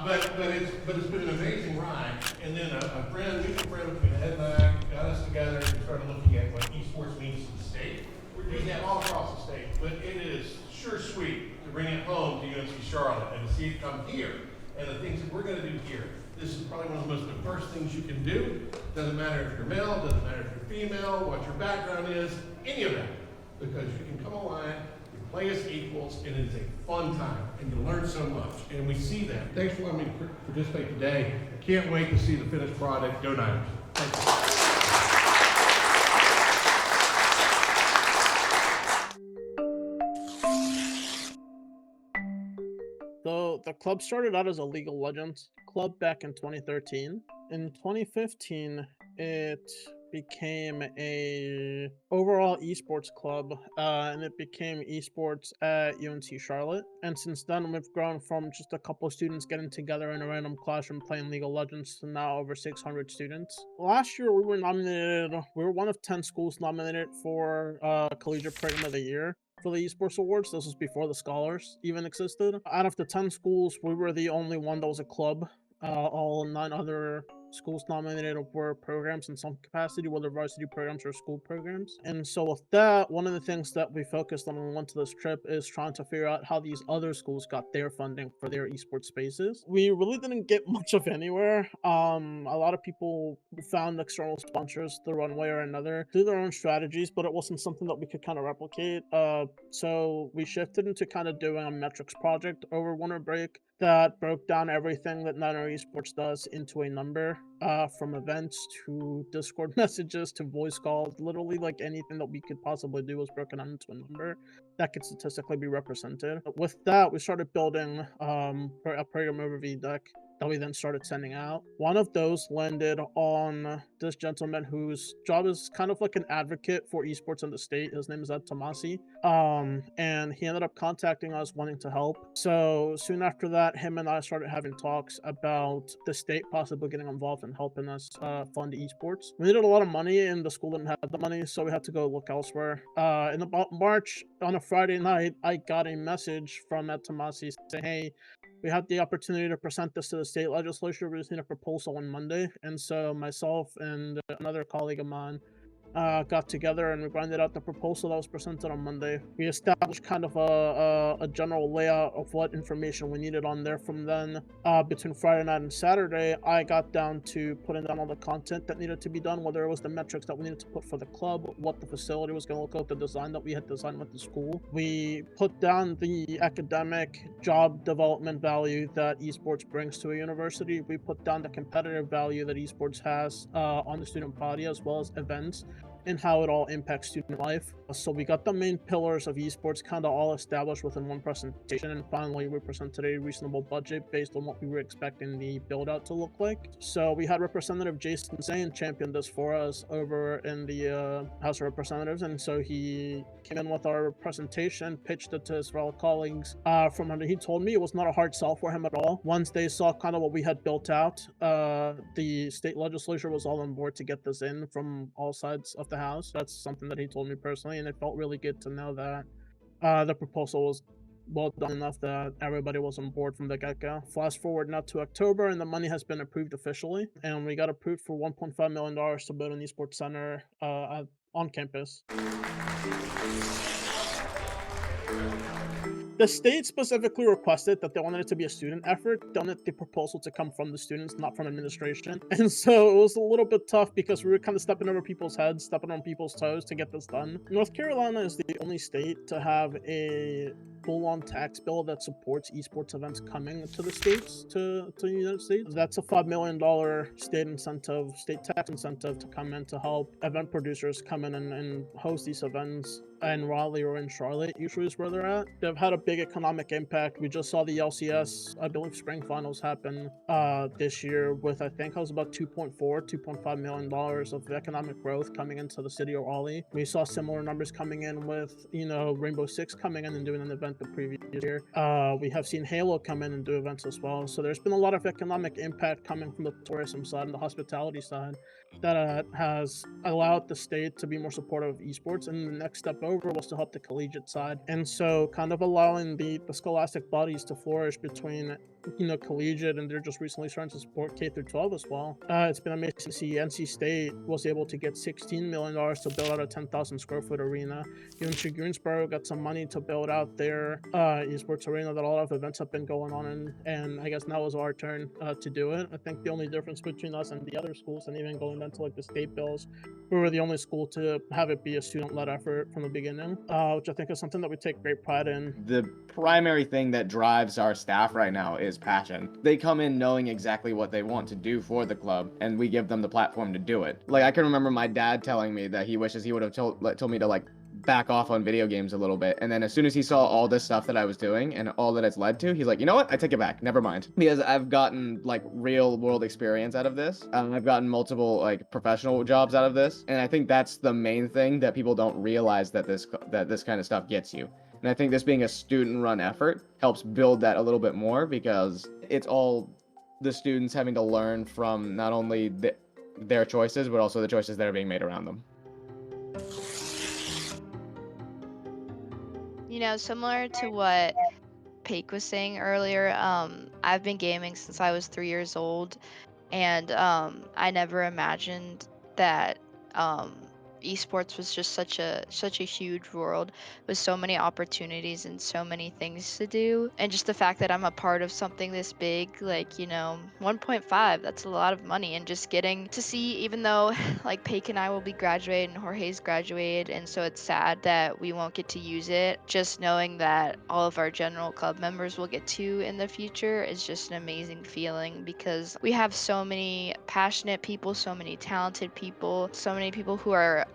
But it's been an amazing ride. And then a mutual friend between Ed and I got us together and started looking at what esports means to the state. We're doing that all across the state, but it is sure sweet to bring it home to UNC Charlotte and to see it come here and the things that we're going to do here. This is probably one of the most diverse things you can do. Doesn't matter if you're male, doesn't matter if you're female, what your background is, any of that. Because you can come online, you play as equals, and it is a fun time, and you learn so much. And we see that. Thanks for letting me participate today. I can't wait to see the finished product. Go Niners. Thank you. So the club started out as a League of Legends club back in 2013. In 2015, it became a overall esports club, and it became esports at UNC Charlotte. And since then, we've grown from just a couple of students getting together in a random classroom playing League of Legends to now over 600 students. Last year, we were one of 10 schools nominated for Collegiate Program of the Year for the esports awards. This was before the scholars even existed. Out of the 10 schools, we were the only one that was a club. All 9 other schools nominated were programs in some capacity, whether varsity programs or school programs. And so with that, one of the things that we focused on when we went to this trip is trying to figure out how these other schools got their funding for their esports spaces. We really didn't get much of anywhere. A lot of people found external sponsors through one way or another, through their own strategies, but it wasn't something that we could kind of replicate. So we shifted into kind of doing a metrics project over winter break that broke down everything that Niners Esports does into a number, from events to Discord messages to voice calls. Literally, like anything that we could possibly do was broken down into a number that could statistically be represented. With that, we started building a program overview deck that we then started sending out. One of those landed on this gentleman whose job is kind of like an advocate for esports in the state. His name is Ed Tomasi. And he ended up contacting us wanting to help. So soon after that, him and I started having talks about the state possibly getting involved and helping us fund esports. We needed a lot of money and the school didn't have the money, so we had to go look elsewhere. In about March, on a Friday night, I got a message from Ed Tomasi saying, hey, we had the opportunity to present this to the state legislature. We just need a proposal on Monday. And so myself and another colleague of mine got together and we grinded out the proposal that was presented on Monday. We established kind of a general layout of what information we needed on there. From then, between Friday night and Saturday, I got down to putting down all the content that needed to be done, whether it was the metrics that we needed to put for the club, what the facility was going to look like, the design that we had designed with the school. We put down the academic job development value that esports brings to a university. We put down the competitive value that esports has on the student body, as well as events and how it all impacts student life. So we got the main pillars of esports kind of all established within one presentation, and finally we presented a reasonable budget based on what we were expecting the build out to look like. So we had Representative Jason Zane champion this for us over in the House of Representatives, and so he came in with our presentation, pitched it to his fellow colleagues. From him, he told me it was not a hard sell for him at all. Once they saw kind of what we had built out, the state legislature was all on board to get this in from all sides of the house. That's something that he told me personally, and it felt really good to know that the proposal was well done enough that everybody was on board from the get-go. Fast forward now to October, and the money has been approved officially, and we got approved for $1.5 million to build an esports center on campus. The state specifically requested that they wanted it to be a student effort. They wanted the proposal to come from the students, not from administration. And so it was a little bit tough because we were kind of stepping over people's heads, stepping on people's toes to get this done. North Carolina is the only state to have a full-on tax bill that supports esports events coming to the states, to the United States. That's a $5 million state incentive, state tax incentive to come in to help event producers come in and host these events. In Raleigh or in Charlotte usually is where they're at. They've had a big economic impact. We just saw the LCS, I believe, spring finals happen this year with, I think it was about $2.5 million of economic growth coming into the city of Raleigh. We saw similar numbers coming in with, Rainbow Six coming in and doing an event the previous year. We have seen Halo come in and do events as well. So there's been a lot of economic impact coming from the tourism side and the hospitality side that has allowed the state to be more supportive of esports. And the next step over was to help the collegiate side. And so kind of allowing the scholastic bodies to flourish between collegiate, and they're just recently starting to support K through 12 as well. It's been amazing to see NC State was able to get $16 million to build out a 10,000 square foot arena. UNC Greensboro got some money to build out their esports arena that a lot of events have been going on in, and I guess now is our turn to do it. I think the only difference between us and the other schools, and even going down to like the state bills, we were the only school to have it be a student-led effort from the beginning, which I think is something that we take great pride in. The primary thing that drives our staff right now is passion. They come in knowing exactly what they want to do for the club, and we give them the platform to do it. Like, I can remember my dad telling me that he wishes he would have told me to like back off on video games a little bit, and then as soon as he saw all this stuff that I was doing and all that it's led to, he's like, you know what, I take it back, never mind. Because I've gotten like real world experience out of this. I've gotten multiple like professional jobs out of this, and I think that's the main thing that people don't realize that this kind of stuff gets you. And I think this being a student-run effort helps build that a little bit more, because it's all the students having to learn from not only their choices, but also the choices that are being made around them. You know, similar to what Pake was saying earlier, I've been gaming since I was 3 years old, and I never imagined that esports was just such a huge world with so many opportunities and so many things to do. And just the fact that I'm a part of something this big, like, 1.5, that's a lot of money. And just getting to see, even though like Pake and I will be graduated and Jorge's graduated, and so it's sad that we won't get to use it, just knowing that all of our general club members will get to in the future is just an amazing feeling, because we have so many passionate people, so many talented people, so many people who are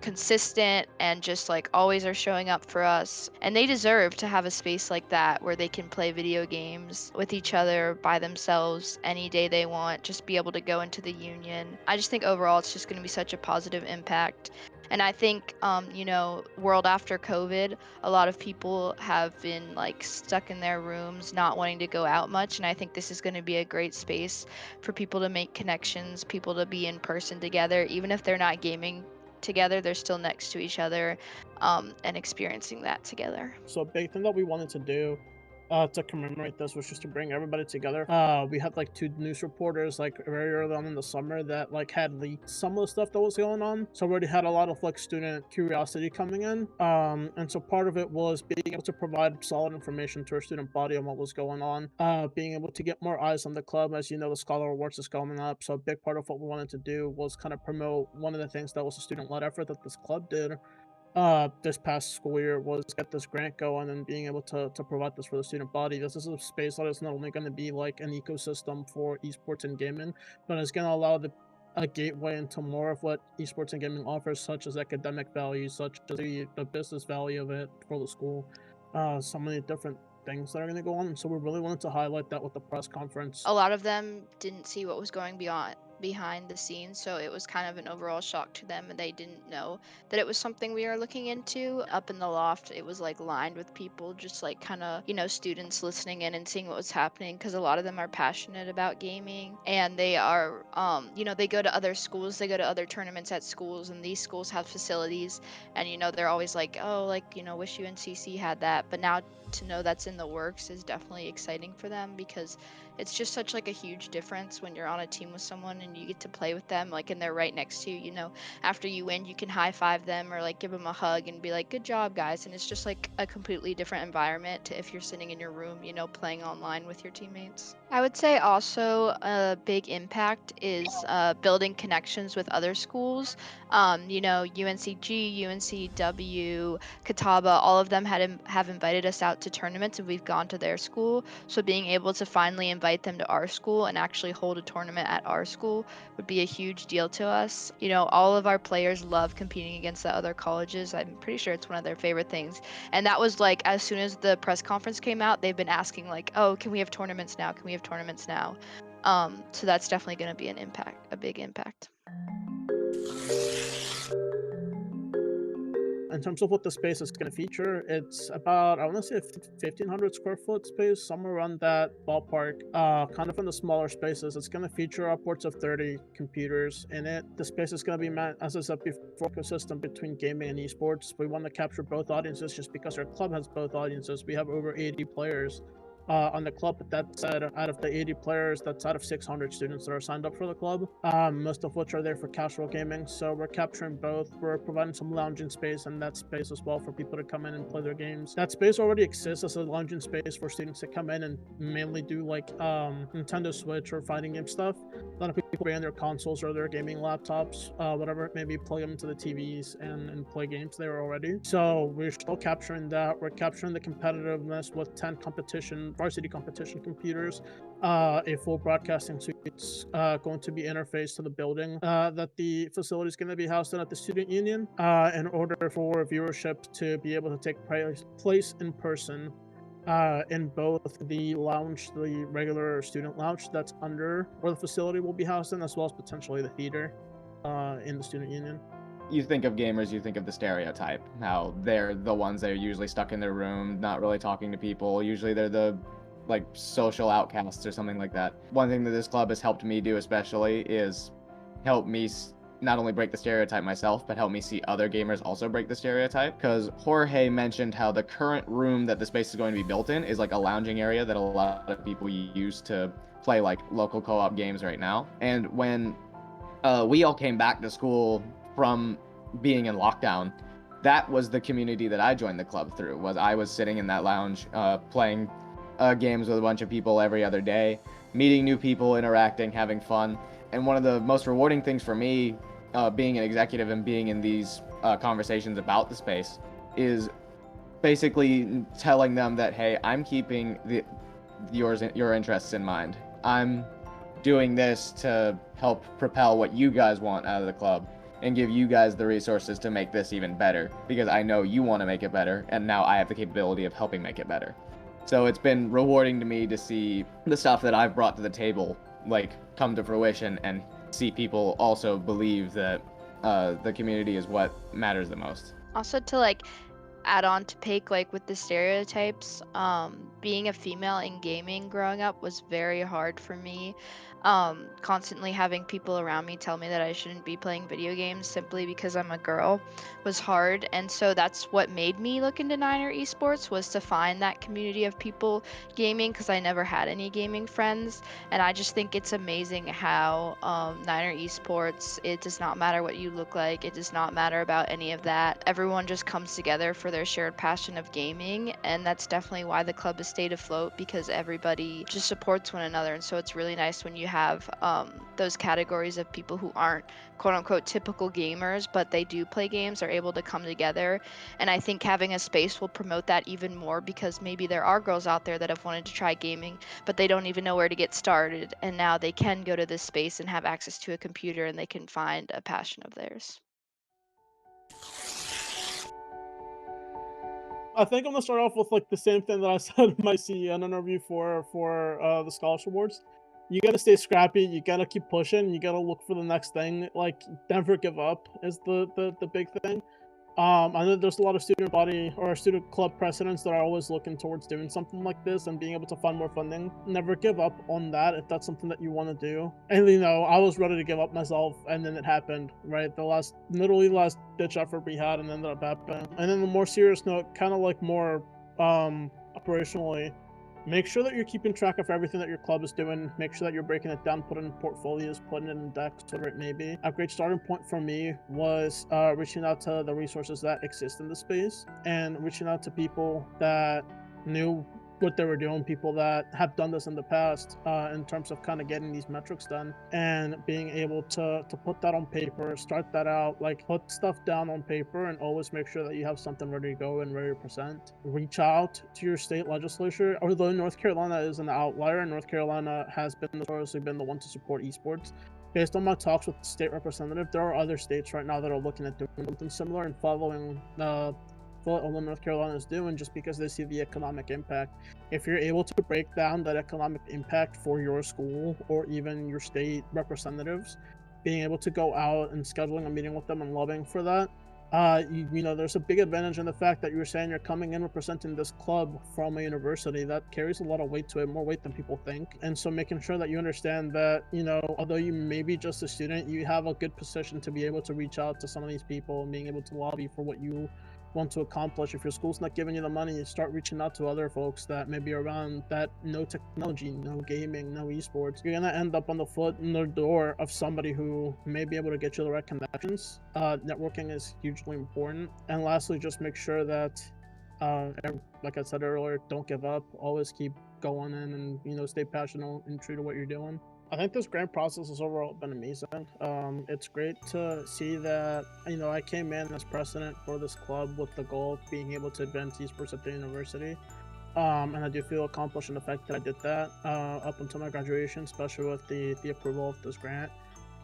consistent and just like always are showing up for us, and they deserve to have a space like that where they can play video games with each other by themselves any day they want, just be able to go into the union. I just think overall it's just going to be such a positive impact. And I think, world after COVID, a lot of people have been like stuck in their rooms, not wanting to go out much. And I think this is going to be a great space for people to make connections, people to be in person together, even if they're not gaming together, they're still next to each other, and experiencing that together. So a big thing that we wanted to do to commemorate this was just to bring everybody together. We had like 2 news reporters like very early on in the summer that like had leaked some of the stuff that was going on. So we already had a lot of like student curiosity coming in. And so part of it was being able to provide solid information to our student body on what was going on. Being able to get more eyes on the club. As you know, the Scholar Awards is coming up. So a big part of what we wanted to do was kind of promote one of the things that was a student-led effort that this club did this past school year, was get this grant going and being able to provide this for the student body. This is a space that is not only going to be like an ecosystem for esports and gaming, but it's going to allow a gateway into more of what esports and gaming offers, such as academic value, such as the business value of it for the school. So many different things that are going to go on, and so we really wanted to highlight that with the press conference. A lot of them didn't see what was going behind the scenes, so it was kind of an overall shock to them, and they didn't know that it was something we are looking into. Up in the loft, it was like lined with people, just like kind of students listening in and seeing what was happening, because a lot of them are passionate about gaming, and they are they go to other schools, they go to other tournaments at schools, and these schools have facilities, and they're always like, oh, like wish UNCC had that. But now to know that's in the works is definitely exciting for them, because it's just such like a huge difference when you're on a team with someone and you get to play with them, like, and they're right next to you. After you win, you can high five them or like give them a hug and be like, good job, guys. And it's just like a completely different environment to if you're sitting in your room, playing online with your teammates. I would say also a big impact is building connections with other schools. UNCG, UNCW, Catawba, all of them have invited us out to tournaments, and we've gone to their school. So being able to finally invite them to our school and actually hold a tournament at our school would be a huge deal to us. All of our players love competing against the other colleges. I'm pretty sure it's one of their favorite things. And that was like, as soon as the press conference came out, they've been asking like, oh, can we have tournaments now? Can we have tournaments now? So that's definitely going to be a big impact. In terms of what the space is going to feature, it's about, I want to say, 1,500 square foot space, somewhere around that ballpark. Kind of in the smaller spaces. It's going to feature upwards of 30 computers in it. The space is going to be, as I said before, ecosystem between gaming and esports. We want to capture both audiences just because our club has both audiences. We have over 80 players on the club. But that said, out of the 80 players, that's out of 600 students that are signed up for the club, most of which are there for casual gaming. So we're capturing both. We're providing some lounging space and that space as well for people to come in and play their games. That space already exists as a lounging space for students to come in and mainly do like Nintendo Switch or fighting game stuff. A lot of people bring their consoles or their gaming laptops, whatever it may be, plug them into the TVs and play games there already. So we're still capturing that. We're capturing the competitiveness with 10 varsity competition computers, a full broadcasting suite going to be interfaced to the building that the facility is going to be housed in at the student union in order for viewership to be able to take place in person in both the lounge, the regular student lounge that's under where the facility will be housed in, as well as potentially the theater in the student union. You think of gamers, you think of the stereotype, how they're the ones that are usually stuck in their room, not really talking to people. Usually they're the like social outcasts or something like that. One thing that this club has helped me do especially is help me not only break the stereotype myself, but help me see other gamers also break the stereotype. Because Jorge mentioned how the current room that the space is going to be built in is like a lounging area that a lot of people use to play like local co-op games right now. And when we all came back to school from being in lockdown, that was the community that I joined the club through. Was I was sitting in that lounge playing games with a bunch of people every other day, meeting new people, interacting, having fun. And one of the most rewarding things for me being an executive and being in these conversations about the space is basically telling them that, hey, I'm keeping your interests in mind. I'm doing this to help propel what you guys want out of the club and give you guys the resources to make this even better, because I know you want to make it better, and now I have the capability of helping make it better. So it's been rewarding to me to see the stuff that I've brought to the table like come to fruition, and see people also believe that the community is what matters the most. Also, to like add on to Pake, like with the stereotypes, being a female in gaming growing up was very hard for me. Constantly having people around me tell me that I shouldn't be playing video games simply because I'm a girl was hard. And so that's what made me look into Niner Esports, was to find that community of people gaming, because I never had any gaming friends. And I just think it's amazing how Niner Esports, it does not matter what you look like, it does not matter about any of that. Everyone just comes together for their shared passion of gaming, and that's definitely why the club has stayed afloat, because everybody just supports one another. And so it's really nice when you have those categories of people who aren't quote unquote typical gamers, but they do play games, are able to come together. And I think having a space will promote that even more, because maybe there are girls out there that have wanted to try gaming, but they don't even know where to get started. And now they can go to this space and have access to a computer, and they can find a passion of theirs. I think I'm gonna start off with like the same thing that I said in my CEN interview for the scholarship awards. You gotta stay scrappy. You gotta keep pushing. You gotta look for the next thing. Like, never give up is the big thing. I know there's a lot of student body or student club presidents that are always looking towards doing something like this and being able to find more funding. Never give up on that if that's something that you want to do. And I was ready to give up myself, and then it happened, right? The literally last ditch effort we had, and ended up happening. And then the more serious note, kind of like more operationally, make sure that you're keeping track of everything that your club is doing. Make sure that you're breaking it down, putting it in portfolios, putting it in decks, whatever it may be. A great starting point for me was reaching out to the resources that exist in the space, and reaching out to people that knew what they were doing, people that have done this in the past, in terms of kind of getting these metrics done, and being able to put that on paper, start that out, like put stuff down on paper, and always make sure that you have something ready to go and ready to present. Reach out to your state legislature. Although North Carolina is an outlier, North Carolina has notoriously been the one to support esports. Based on my talks with the state representative, there are other states right now that are looking at doing something similar and following what North Carolina is doing, just because they see the economic impact. If you're able to break down that economic impact for your school or even your state representatives, being able to go out and scheduling a meeting with them and lobbying for that, there's a big advantage in the fact that you're saying you're coming in representing this club from a university. That carries a lot of weight to it, more weight than people think. And so making sure that you understand that, although you may be just a student, you have a good position to be able to reach out to some of these people and being able to lobby for what you want to accomplish. If your school's not giving you the money, you start reaching out to other folks that may be around that know technology, know gaming, know esports. You're gonna end up on the foot in the door of somebody who may be able to get you the right connections. Networking is hugely important. And lastly, just make sure that, like I said earlier, don't give up. Always keep going in and stay passionate and true to what you're doing. I think this grant process has overall been amazing. It's great to see that, I came in as president for this club with the goal of being able to advance esports at the university. And I do feel accomplished in the fact that I did that up until my graduation, especially with the approval of this grant.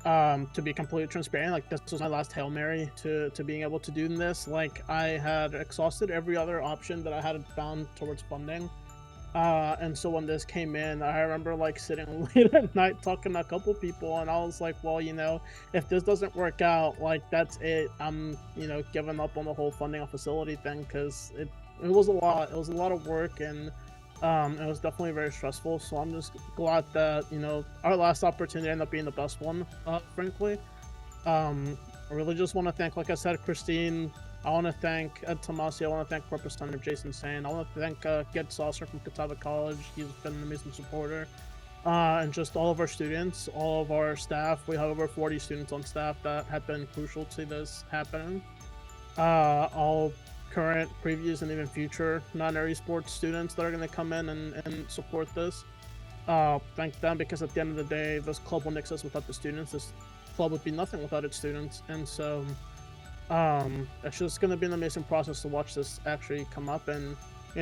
To be completely transparent, like, this was my last Hail Mary to being able to do this. Like, I had exhausted every other option that I had found towards funding. And so when this came in, I remember like sitting late at night talking to a couple people, and I was like, well, if this doesn't work out, like, that's it. I'm, giving up on the whole funding a facility thing, because it was a lot. It was a lot of work, and it was definitely very stressful. So I'm just glad that, our last opportunity ended up being the best one, frankly. I really just want to thank, like I said, Christine. I want to thank Ed Tomasi. I want to thank Representative Jason Sane. I want to thank Ged Saucer from Catawba College. He's been an amazing supporter. And just all of our students, all of our staff. We have over 40 students on staff that have been crucial to this happening. All current, previous, and even future Niners Esports students that are going to come in and support this. Thank them, because at the end of the day, this club wouldn't exist without the students. This club would be nothing without its students. And so it's just going to be an amazing process to watch this actually come up, and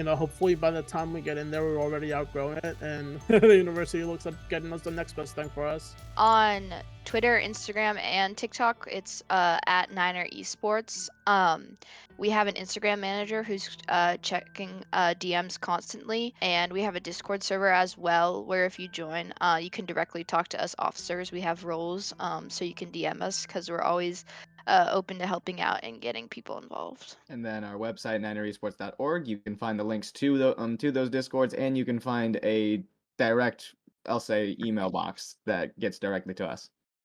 hopefully by the time we get in there, we're already outgrown it, and the university looks at getting us the next best thing for us. On Twitter, Instagram, and TikTok, it's at Niner Esports. We have an Instagram manager who's checking DMs constantly, and we have a Discord server as well, where if you join, you can directly talk to us officers. We have roles, so you can DM us, because we're always open to helping out and getting people involved. And then our website, nineresports.org, you can find the links to those Discords, and you can find a direct, I'll say, email box that gets directly to us.